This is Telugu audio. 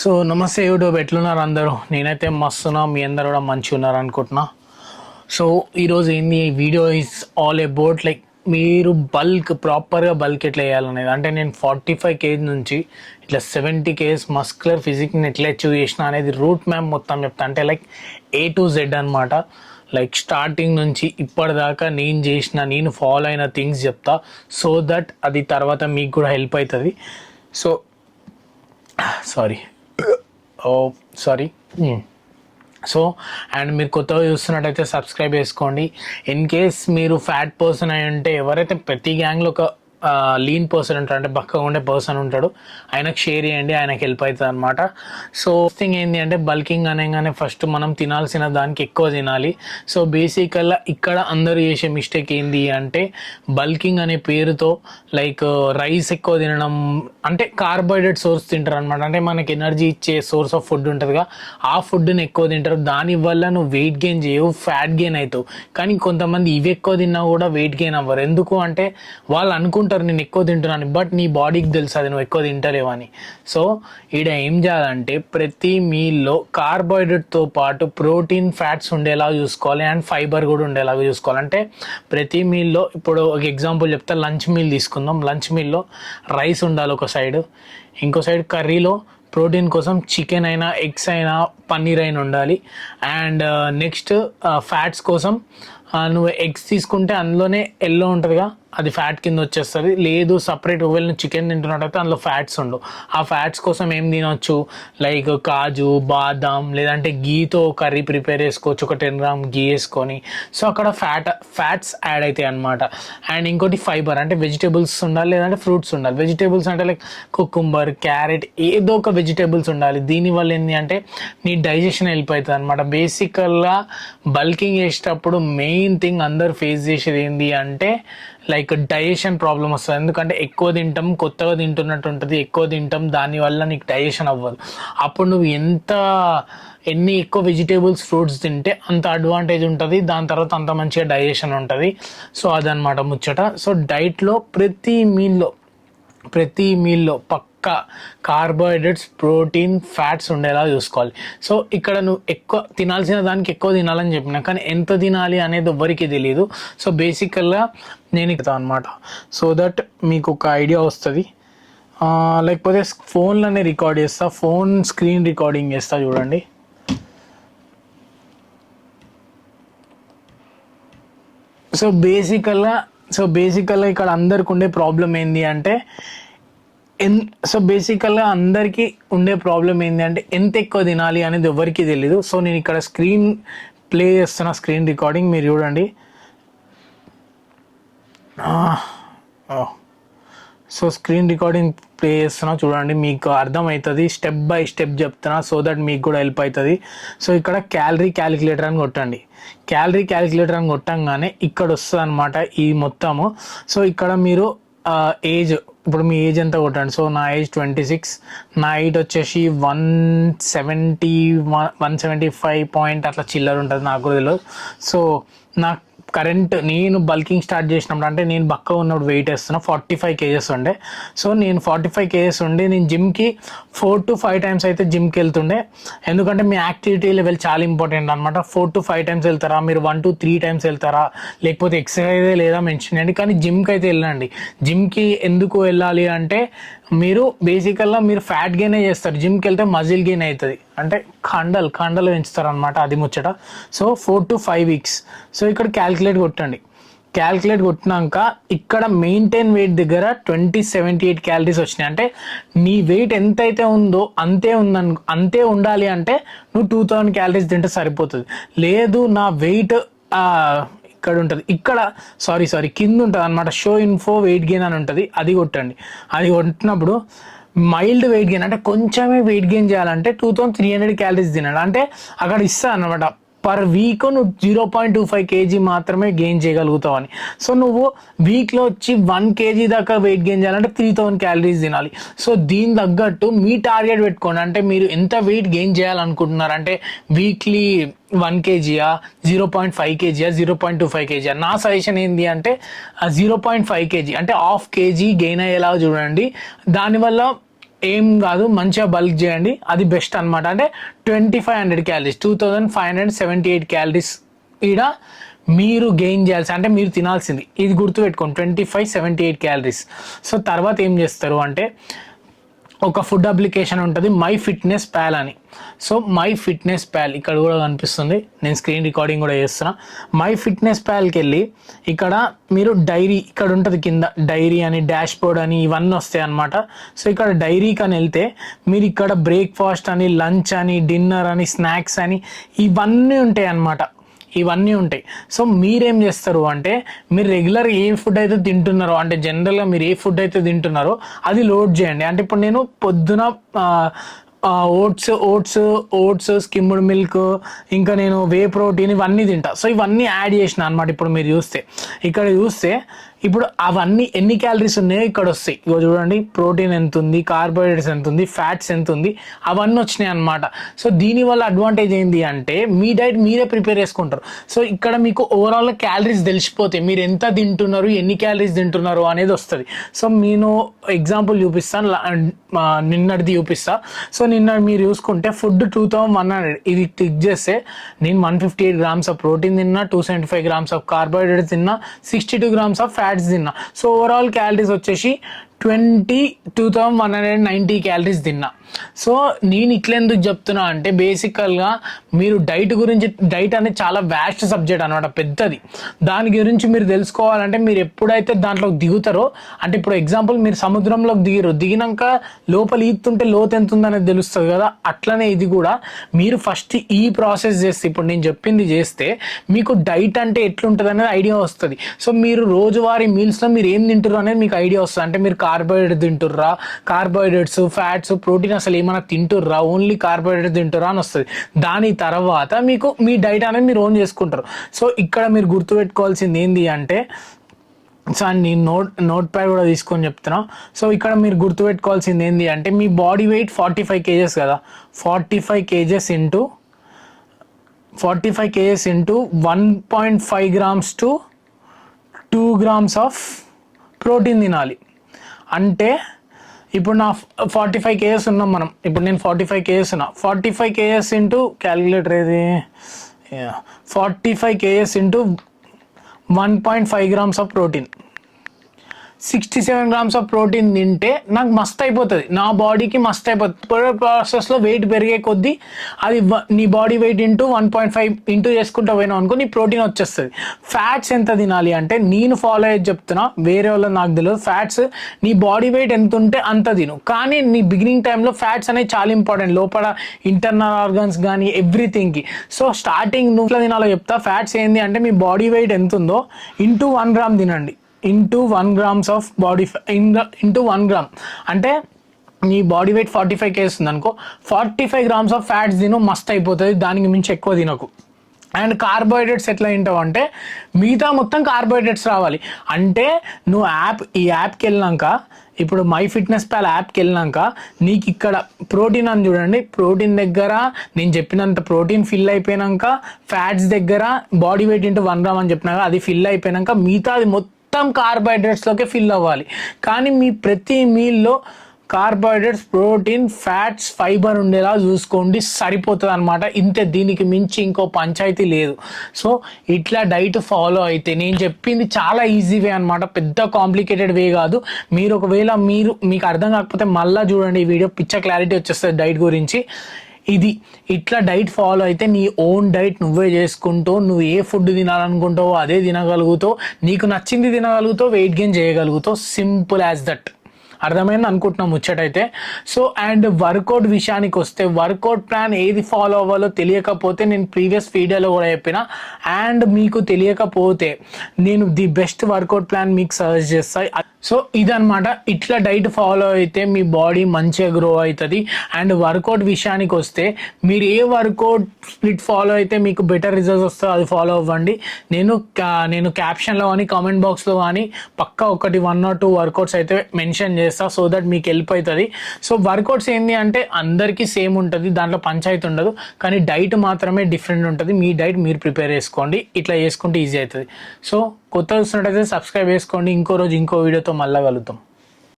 సో నమస్తే యూట్యూబ్, ఎట్లున్నారు అందరూ? నేనైతే మస్తున్నా, మీ అందరు కూడా మంచిగా ఉన్నారు అనుకుంటున్నా. సో ఈరోజు ఏంది, ఈ video is all about like మీరు ప్రాపర్గా బల్క్ ఎట్లా వేయాలనేది. అంటే నేను 45 kg నుంచి ఇట్లా 70 kg మస్కులర్ ఫిజిక్ని ఎట్లా అచీవ్ చేసిన అనేది రూట్ మ్యాప్ మొత్తం చెప్తా. అంటే లైక్ A to Z అనమాట. లైక్ స్టార్టింగ్ నుంచి ఇప్పటిదాకా నేను ఫాలో అయిన థింగ్స్ చెప్తా, సో దట్ అది తర్వాత మీకు కూడా హెల్ప్ అవుతుంది. So sorry. సో అండ్ మీరు కొత్తగా చూస్తున్నట్టయితే సబ్స్క్రైబ్ చేసుకోండి. ఇన్ కేస్ మీరు ఫ్యాట్ పర్సన్ అయి ఉంటే, ఎవరైతే ప్రతి గ్యాంగ్లో ఒక లీన్ పర్సన్ ఉంటాడు, అంటే బక్కగా ఉండే పర్సన్ ఉంటాడు, ఆయనకు షేర్ చేయండి, ఆయనకు హెల్ప్ అవుతుంది అనమాట. సో థింగ్ ఏంటి అంటే, బల్కింగ్ అనగానే ఫస్ట్ మనం తినాల్సిన దానికి ఎక్కువ తినాలి. సో బేసికల్గా ఇక్కడ అందరూ చేసే మిస్టేక్ ఏంది అంటే, బల్కింగ్ అనే పేరుతో లైక్ రైస్ ఎక్కువ తినడం, అంటే కార్బోహైడ్రేట్ సోర్స్ తింటారు అనమాట. అంటే మనకి ఎనర్జీ ఇచ్చే సోర్స్ ఆఫ్ ఫుడ్ ఉంటుందిగా, ఆ ఫుడ్ని ఎక్కువ తింటారు. దానివల్ల నువ్వు వెయిట్ గెయిన్ చేయవు, ఫ్యాట్ గెయిన్ అవుతావు. కానీ కొంతమంది ఇవి ఎక్కువ తిన్నా కూడా వెయిట్ గెయిన్ అవ్వరు. ఎందుకు అంటే వాళ్ళు అనుకుంటారు నేను ఎక్కువ తింటున్నాను, బట్ నీ బాడీకి తెలుసు అది నువ్వు ఎక్కువ తింటలేవని. సో ఈడ ఏం చేయాలంటే, ప్రతి మీల్లో కార్బోహైడ్రేట్తో పాటు ప్రోటీన్, ఫ్యాట్స్ ఉండేలా చూసుకోవాలి, అండ్ ఫైబర్ కూడా ఉండేలాగా చూసుకోవాలి. అంటే ప్రతి మీల్లో, ఇప్పుడు ఒక ఎగ్జాంపుల్ చెప్తా, లంచ్ మీల్ తీసుకుందాం. లంచ్ మీల్లో రైస్ ఉండాలి ఒక సైడ్, ఇంకో సైడ్ కర్రీలో ప్రోటీన్ కోసం చికెన్ అయినా, ఎగ్స్ అయినా, పన్నీర్ అయినా ఉండాలి. అండ్ నెక్స్ట్ ఫ్యాట్స్ కోసం నువ్వు ఎగ్స్ తీసుకుంటే అందులోనే ఎల్లో ఉంటుందిగా, అది ఫ్యాట్ కింద వచ్చేస్తుంది. లేదు సపరేట్ ఒకవేళ నువ్వు చికెన్ తింటున్నట్టయితే అందులో ఫ్యాట్స్ ఉండవు. ఆ ఫ్యాట్స్ కోసం ఏం తినొచ్చు, లైక్ కాజు, బాదాం, లేదంటే గీతో కర్రీ ప్రిపేర్ చేసుకోవచ్చు, ఒక 10 grams గీ వేసుకొని. సో అక్కడ ఫ్యాట్స్ యాడ్ అవుతాయి అనమాట. అండ్ ఇంకోటి ఫైబర్, అంటే వెజిటేబుల్స్ ఉండాలి, లేదంటే ఫ్రూట్స్ ఉండాలి. వెజిటేబుల్స్ అంటే లైక్ కుకుంబర్, క్యారెట్, ఏదో ఒక వెజిటేబుల్స్ ఉండాలి. దీనివల్ల ఏంటి అంటే నీ డైజెషన్ హెల్ప్ అవుతుంది అనమాట. బేసికల్గా బల్కింగ్ చేసేటప్పుడు మెయిన్ థింగ్ అందరు ఫేస్ చేసేది ఏంటి అంటే, లైక్ డైజెషన్ ప్రాబ్లమ్ వస్తుంది. ఎందుకంటే ఎక్కువ తింటాం, కొత్తగా తింటున్నట్టు ఉంటుంది, ఎక్కువ తింటాం, దానివల్ల నీకు డైజెషన్ అవ్వదు. అప్పుడు నువ్వు ఎన్ని ఎక్కువ వెజిటేబుల్స్, ఫ్రూట్స్ తింటే అంత అడ్వాంటేజ్ ఉంటుంది, దాని తర్వాత అంత మంచిగా డైజెషన్ ఉంటుంది. సో అదనమాట ముచ్చట. సో డైట్లో ప్రతి మీల్లో పక్కా కార్బోహైడ్రేట్స్, ప్రోటీన్, ఫ్యాట్స్ ఉండేలా చూసుకోవాలి. సో ఇక్కడ నువ్వు ఎక్కువ తినాల్సిన దానికి ఎక్కువ తినాలని చెప్పినా, కానీ ఎంత తినాలి అనేది ఎవ్వరికీ తెలియదు. సో బేసికల్గా నేను ఇస్తాను అనమాట, సో దట్ మీకు ఒక ఐడియా వస్తుంది. లేకపోతే ఫోన్లోనే రికార్డ్ చేస్తా, ఫోన్ స్క్రీన్ రికార్డింగ్ చేస్తా, చూడండి. సో బేసికల్గా ఇక్కడ అందరికి ఉండే ప్రాబ్లం ఏంటి అంటే, అందరికీ ఉండే ప్రాబ్లం ఏంటి అంటే, ఎంత ఎక్కువ తినాలి అనేది ఎవరికి తెలీదు. సో నేను ఇక్కడ స్క్రీన్ ప్లే చేస్తున్నా, స్క్రీన్ రికార్డింగ్ మీరు చూడండి. సో స్క్రీన్ రికార్డింగ్ ప్లే చేస్తున్నా, చూడండి, మీకు అర్థమవుతుంది. స్టెప్ బై స్టెప్ చెప్తున్నా, సో దట్ మీకు కూడా హెల్ప్ అవుతుంది. సో ఇక్కడ క్యాలరీ క్యాలిక్యులేటర్ అని కొట్టండి. క్యాలరీ క్యాలిక్యులేటర్ అని కొట్టంగానే ఇక్కడ వస్తుంది అనమాట ఈ మొత్తము. సో ఇక్కడ మీరు ఏజ్, ఇప్పుడు మీ ఏజ్ ఎంత కొట్టండి. సో నా ఏజ్ 26, నా హైట్ వచ్చేసి 175 పాయింట్ అట్లా చిల్లర ఉంటుంది, నాకు కూడా తెలియదు. సో నాకు నేను బల్కింగ్ స్టార్ట్ చేసినప్పుడు, అంటే నేను బక్కగా ఉన్నప్పుడు వెయిట్ వేస్తున్నా 45 kgs ఉండే. సో నేను 45 kgs ఉండి నేను జిమ్కి 4 to 5 times అయితే జిమ్కి వెళ్తుండే. ఎందుకంటే మీ యాక్టివిటీ లెవెల్ చాలా ఇంపార్టెంట్ అనమాట. 4 to 5 times వెళ్తారా, మీరు 1 to 3 times వెళ్తారా, లేకపోతే ఎక్సర్సైజ్ లేదా మెన్షన్ చేయండి, కానీ జిమ్కి అయితే వెళ్ళండి. జిమ్కి ఎందుకు వెళ్ళాలి అంటే, మీరు బేసికల్గా మీరు ఫ్యాట్ గెయిన్ చేస్తారు, జిమ్కి వెళ్తే మజిల్ గెయిన్ అవుతుంది, అంటే కండలు పెంచుతారు అనమాట, అది ముచ్చట. So 4 to 5 weeks. సో ఇక్కడ క్యాలిక్యులేట్ కొట్టినాక ఇక్కడ మెయింటైన్ వెయిట్ దగ్గర 2078 calories వచ్చినాయి. అంటే నీ వెయిట్ ఎంతైతే ఉందో అంతే ఉండాలి. అంటే నువ్వు 2000 calories తింటే సరిపోతుంది. లేదు నా వెయిట్ ఇక్కడ ఉంటుంది, ఇక్కడ సారీ కింద ఉంటుంది అనమాట, షో ఇన్ఫో వెయిట్ గెయిన్ అని ఉంటుంది, అది కొట్టండి. అది కొట్టినప్పుడు మైల్డ్ వెయిట్ గెయిన్, అంటే కొంచెమే వెయిట్ గెయిన్ చేయాలంటే 2300 calories తినాలి. అంటే అక్కడ ఇస్తా అనమాట, పర్ వీక్ నువ్వు 0.25 kg మాత్రమే గెయిన్ చేయగలుగుతావు అని. సో నువ్వు వీక్లో వచ్చి 1 kg దాకా వెయిట్ గెయిన్ చేయాలంటే 3000 క్యాలరీస్ తినాలి. సో దీని తగ్గట్టు మీ టార్గెట్ పెట్టుకోండి. అంటే మీరు ఎంత వెయిట్ గెయిన్ చేయాలనుకుంటున్నారు, అంటే వీక్లీ 1 kgయా, 0.5 kgయా, 0.25 kgయా. నా సజెషన్ ఏంటి అంటే 0.5 kg అంటే 1/2 kg గెయిన్ అయ్యేలా చూడండి. దానివల్ల ఏం కాదు, మంచిగా బల్క్ చేయండి, అది బెస్ట్ అనమాట. అంటే 2500 క్యాలరీస్, 2578 క్యాలరీస్ ఈడ మీరు గెయిన్ చేయాల్సి, అంటే మీరు తినాల్సింది ఇది గుర్తుపెట్టుకోండి, 2578 క్యాలరీస్. సో తర్వాత ఏం చేస్తారు అంటే ఒక ఫుడ్ అప్లికేషన్ ఉంటుంది మై ఫిట్నెస్ ప్యాల్ అని. సో మై ఫిట్నెస్ ప్యాల్ ఇక్కడ కూడా కనిపిస్తుంది, నేను స్క్రీన్ రికార్డింగ్ కూడా చేస్తున్నా. మై ఫిట్నెస్ ప్యాల్కి వెళ్ళి ఇక్కడ మీరు డైరీ ఇక్కడ ఉంటుంది కింద, డైరీ అని, డాష్ బోర్డ్ అని ఇవన్నీ వస్తాయి అనమాట. సో ఇక్కడ డైరీకి అని వెళ్తే మీరు ఇక్కడ బ్రేక్ఫాస్ట్ అని, లంచ్ అని, డిన్నర్ అని, స్నాక్స్ అని ఇవన్నీ ఉంటాయి అన్నమాట, ఇవన్నీ ఉంటాయి. సో మీరేం చేస్తారు అంటే మీరు రెగ్యులర్ ఏ ఫుడ్ అయితే తింటున్నారో, అంటే జనరల్గా మీరు ఏ ఫుడ్ అయితే తింటున్నారో అది లోడ్ చేయండి. అంటే ఇప్పుడు నేను పొద్దున ఓట్స్, స్కిమ్డ్ మిల్క్, ఇంకా నేను వే ప్రోటీన్ ఇవన్నీ తింటా. సో ఇవన్నీ యాడ్ చేసిన అనమాట. ఇప్పుడు మీరు ఇక్కడ చూస్తే ఇప్పుడు అవన్నీ ఎన్ని క్యాలరీస్ ఉన్నాయో ఇక్కడ వస్తాయి. ఇగో చూడండి, ప్రోటీన్ ఎంత ఉంది, కార్బోహైడ్రేట్స్ ఎంత ఉంది, ఫ్యాట్స్ ఎంత ఉంది, అవన్నీ వచ్చినాయి అనమాట. సో దీనివల్ల అడ్వాంటేజ్ ఏంటి అంటే మీ డైట్ మీరే ప్రిపేర్ చేసుకుంటారు. సో ఇక్కడ మీకు ఓవరాల్ క్యాలరీస్ తెలిసిపోతాయి, మీరు ఎంత తింటున్నారు, ఎన్ని క్యాలరీస్ తింటున్నారు అనేది వస్తుంది. సో నేను ఎగ్జాంపుల్ చూపిస్తాను, నిన్నటిది చూపిస్తా. సో నిన్న మీరు చూసుకుంటే ఫుడ్ 2100, ఇది క్లిక్ చేస్తే నేను 158 grams ఆఫ్ ప్రోటీన్ తిన్నా, 275 grams ఆఫ్ కార్బోహైడ్రేట్స్ తిన్నా, 62 grams ఆఫ్ ఫ్యాట్స్ తిన్నా. సో ఓవరాల్ క్యాలరీస్ వచ్చేసి 22,190 క్యాలరీస్ తిన్నా. సో నేను ఇట్లా ఎందుకు చెప్తున్నా అంటే బేసికల్గా మీరు డైట్ అనేది చాలా వ్యాస్ట్ సబ్జెక్ట్ అనమాట, పెద్దది. దాని గురించి మీరు తెలుసుకోవాలంటే మీరు ఎప్పుడైతే దాంట్లోకి దిగుతారో, అంటే ఇప్పుడు ఎగ్జాంపుల్ మీరు సముద్రంలోకి దిగినాక లోపల ఈతుంటే లోతు ఎంత ఉందనేది తెలుస్తుంది కదా, అట్లనే ఇది కూడా మీరు ఫస్ట్ ఈ ప్రాసెస్ చేస్తే, ఇప్పుడు నేను చెప్పింది చేస్తే మీకు డైట్ అంటే ఎట్లుంటుంది అనేది ఐడియా వస్తుంది. సో మీరు రోజువారీ మీల్స్లో మీరు ఏం తింటారు అనేది మీకు ఐడియా వస్తుంది. అంటే మీరు కార్బోహైడ్రేట్ తింటుర్రా, కార్బోహైడ్రేట్స్, ఫ్యాట్స్, ప్రోటీన్ అసలు ఏమైనా తింటుర్రా, ఓన్లీ కార్బోహైడ్రేట్ తింటుర్రా అని వస్తుంది. దాని తర్వాత మీకు మీ డైట్ అనేది మీరు ఓన్ చేసుకుంటారు. సో ఇక్కడ మీరు గుర్తుపెట్టుకోవాల్సింది ఏంటి అంటే, సార్ నేను నోట్ ప్యాడ్ కూడా తీసుకొని చెప్తున్నా. సో ఇక్కడ మీరు గుర్తుపెట్టుకోవాల్సింది ఏంటి అంటే మీ బాడీ వెయిట్ 45 kgs కదా, 45 kgs into 1.5 grams to 2 grams of protein తినాలి. అంటే ఇప్పుడు నా 45 kgs ఉన్నాం మనం, ఇప్పుడు నేను 45 kgs ఉన్నా, 45 kgs ఇంటూ క్యాలిక్యులేటర్ ఏది, 45 kgs into 1.5 grams of protein, 67 grams of protein తింటే నాకు మస్త్ అయిపోతుంది, నా బాడీకి మస్త్ అయిపోతుంది. ప్రాసెస్లో వెయిట్ పెరిగే కొద్దీ అది నీ బాడీ వెయిట్ ఇంటూ 1.5 ఇంటూ చేసుకుంటూ పోయినావు అనుకో, నీ ప్రోటీన్ వచ్చేస్తుంది. ఫ్యాట్స్ ఎంత తినాలి అంటే నేను ఫాలో అయ్యేది చెప్తున్నా, వేరే వాళ్ళు నాకు తెలియదు. ఫ్యాట్స్ నీ బాడీ వెయిట్ ఎంత ఉంటే అంత తిను, కానీ నీ బిగినింగ్ టైంలో ఫ్యాట్స్ అనేవి చాలా ఇంపార్టెంట్, లోపల ఇంటర్నల్ ఆర్గన్స్ కానీ ఎవ్రీథింగ్కి. సో స్టార్టింగ్ నువ్వు తినాలో చెప్తా. ఫ్యాట్స్ ఏంటి అంటే మీ బాడీ వెయిట్ ఎంత ఉందో ఇంటూ 1 gram తినండి, into 1 grams of body into 1 gram. అంటే నీ బాడీ వెయిట్ 45 kgs ఉంది అనుకో, 45 grams ఆఫ్ ఫ్యాట్స్ తిను, మస్త్ అయిపోతుంది. దానికి మించి ఎక్కువ తినకు. అండ్ కార్బోహైడ్రేట్స్ ఎట్లా తింటావు అంటే మిగతా మొత్తం కార్బోహైడ్రేట్స్ రావాలి. అంటే నువ్వు ఈ యాప్కి వెళ్ళినాక, ఇప్పుడు మై ఫిట్నెస్ ప్యాల్ యాప్కి వెళ్ళినాక నీకు ఇక్కడ ప్రోటీన్ అని చూడండి, ప్రోటీన్ దగ్గర నేను చెప్పినంత ప్రోటీన్ ఫిల్ అయిపోయినాక, ఫ్యాట్స్ దగ్గర బాడీ వెయిట్ ఇంటూ 1 gram అని చెప్పినాక అది ఫిల్ అయిపోయినాక మిగతా అది మొత్తం కార్బోహైడ్రేట్స్లోకి ఫిల్ అవ్వాలి. కానీ మీ ప్రతి మీల్లో కార్బోహైడ్రేట్స్, ప్రోటీన్, ఫ్యాట్స్, ఫైబర్ ఉండేలా చూసుకోండి, సరిపోతుంది అనమాట. ఇంతే, దీనికి మించి ఇంకో పంచాయతీ లేదు. సో ఇట్లా డైట్ ఫాలో అయితే నేను చెప్పింది చాలా ఈజీ వే అనమాట, పెద్ద కాంప్లికేటెడ్ వే కాదు. మీరు ఒకవేళ మీకు అర్థం కాకపోతే మళ్ళీ చూడండి ఈ వీడియో, పిచ్చ క్లారిటీ వచ్చేస్తుంది డైట్ గురించి. ఇట్లా డైట్ ఫాలో అయితే నీ ఓన్ డైట్ నువ్వే చేసుకుంటావు, నువ్వు ఏ ఫుడ్ తినాలనుకుంటావో అదే తినగలుగుతావు, నీకు నచ్చింది తినగలుగుతావు, వెయిట్ గెయిన్ చేయగలుగుతావు. Simple as that. అర్థమైంది అనుకుంటున్నాం ముచ్చటైతే. సో అండ్ వర్కౌట్ విషయానికి వస్తే, వర్కౌట్ ప్లాన్ ఏది ఫాలో అవ్వాలో తెలియకపోతే నేను ప్రీవియస్ వీడియోలో కూడా చెప్పిన, అండ్ మీకు తెలియకపోతే నేను ది బెస్ట్ వర్కౌట్ ప్లాన్ మీకు సజెస్ట్ చేస్తాను. సో ఇదనమాట, ఇట్లా డైట్ ఫాలో అయితే మీ బాడీ మంచిగా గ్రో అవుతుంది. అండ్ వర్కౌట్ విషయానికి వస్తే మీరు ఏ వర్కౌట్ స్ప్లిట్ ఫాలో అయితే మీకు బెటర్ రిజల్ట్స్ వస్తుందో అది ఫాలో అవ్వండి. నేను క్యాప్షన్లో కానీ కామెంట్ బాక్స్లో కానీ పక్కా 1 or 2 వర్కౌట్స్ అయితే మెన్షన్ చేస్తా, సో దట్ మీకు హెల్ప్ అవుతుంది. సో వర్కౌట్స్ ఏంటి అంటే అందరికీ సేమ్ ఉంటుంది, దాంట్లో పంచాయతీ ఉండదు, కానీ డైట్ మాత్రమే డిఫరెంట్ ఉంటుంది. మీ డైట్ మీరు ప్రిపేర్ చేసుకోండి, ఇట్లా చేసుకుంటే ఈజీ అవుతుంది. సో కొత్త చూస్తున్నట్టయితే సబ్స్క్రైబ్ చేసుకోండి. ఇంకో రోజు ఇంకో వీడియోతో మళ్ళీ కలుద్దాం.